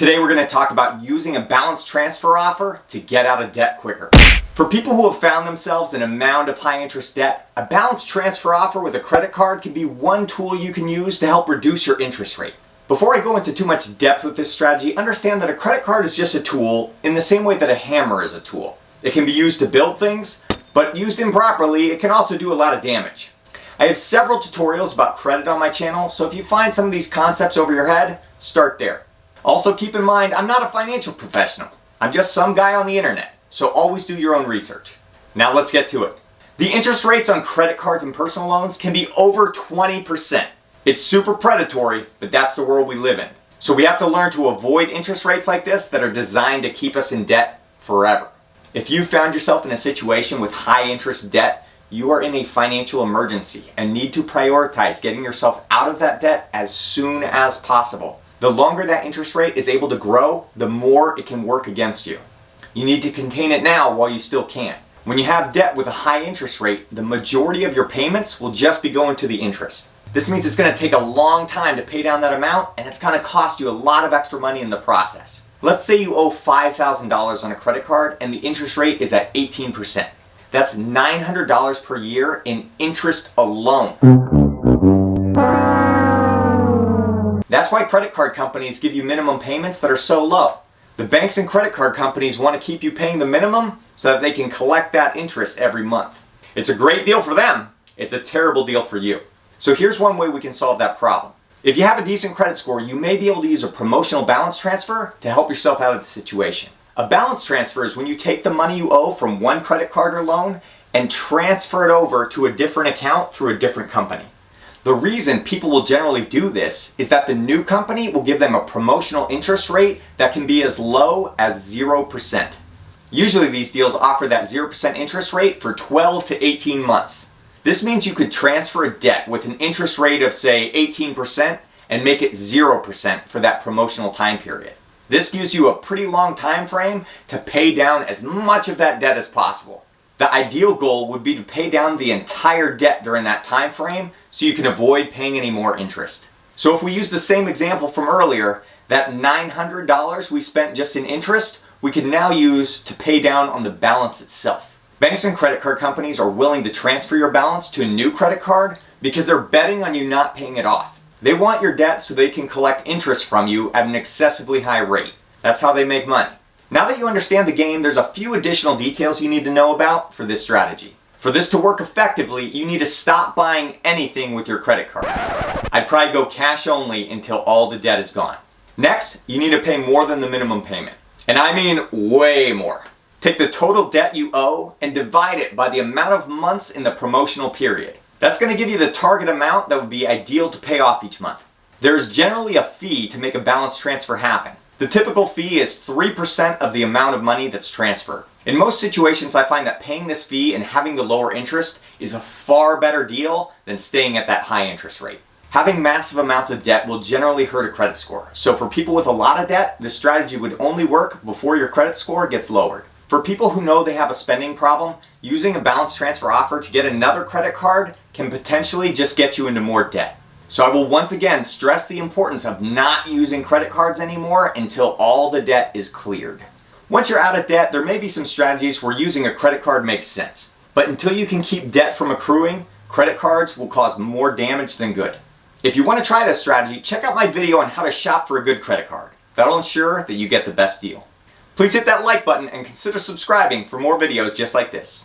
Today we're going to talk about using a balance transfer offer to get out of debt quicker. For people who have found themselves in a mound of high interest debt, a balance transfer offer with a credit card can be one tool you can use to help reduce your interest rate. Before I go into too much depth with this strategy, understand that a credit card is just a tool in the same way that a hammer is a tool. It can be used to build things, but used improperly, it can also do a lot of damage. I have several tutorials about credit on my channel, so if you find some of these concepts over your head, start there. Also keep in mind, I'm not a financial professional. I'm just some guy on the internet, so always do your own research. Now let's get to it. The interest rates on credit cards and personal loans can be over 20%. It's super predatory, but that's the world we live in. So we have to learn to avoid interest rates like this that are designed to keep us in debt forever. If you found yourself in a situation with high interest debt, you are in a financial emergency and need to prioritize getting yourself out of that debt as soon as possible. The longer that interest rate is able to grow, the more it can work against you. You need to contain it now while you still can. When you have debt with a high interest rate, the majority of your payments will just be going to the interest. This means it's going to take a long time to pay down that amount, and it's going to cost you a lot of extra money in the process. Let's say you owe $5,000 on a credit card and the interest rate is at 18%. That's $900 per year in interest alone. That's why credit card companies give you minimum payments that are so low. The banks and credit card companies want to keep you paying the minimum so that they can collect that interest every month. It's a great deal for them. It's a terrible deal for you. So here's one way we can solve that problem. If you have a decent credit score, you may be able to use a promotional balance transfer to help yourself out of the situation. A balance transfer is when you take the money you owe from one credit card or loan and transfer it over to a different account through a different company. The reason people will generally do this is that the new company will give them a promotional interest rate that can be as low as 0%. Usually these deals offer that 0% interest rate for 12 to 18 months. This means you could transfer a debt with an interest rate of say 18% and make it 0% for that promotional time period. This gives you a pretty long time frame to pay down as much of that debt as possible. The ideal goal would be to pay down the entire debt during that time frame so you can avoid paying any more interest. So if we use the same example from earlier, that $900 we spent just in interest, we can now use to pay down on the balance itself. Banks and credit card companies are willing to transfer your balance to a new credit card because they're betting on you not paying it off. They want your debt so they can collect interest from you at an excessively high rate. That's how they make money. Now that you understand the game, there's a few additional details you need to know about for this strategy. For this to work effectively, you need to stop buying anything with your credit card. I'd probably go cash only until all the debt is gone. Next, you need to pay more than the minimum payment. And I mean way more. Take the total debt you owe and divide it by the amount of months in the promotional period. That's going to give you the target amount that would be ideal to pay off each month. There's generally a fee to make a balance transfer happen. The typical fee is 3% of the amount of money that's transferred. In most situations, I find that paying this fee and having the lower interest is a far better deal than staying at that high interest rate. Having massive amounts of debt will generally hurt a credit score. So for people with a lot of debt, this strategy would only work before your credit score gets lowered. For people who know they have a spending problem, using a balance transfer offer to get another credit card can potentially just get you into more debt. So I will once again stress the importance of not using credit cards anymore until all the debt is cleared. Once you're out of debt, there may be some strategies where using a credit card makes sense. But until you can keep debt from accruing, credit cards will cause more damage than good. If you want to try this strategy, check out my video on how to shop for a good credit card. That'll ensure that you get the best deal. Please hit that like button and consider subscribing for more videos just like this.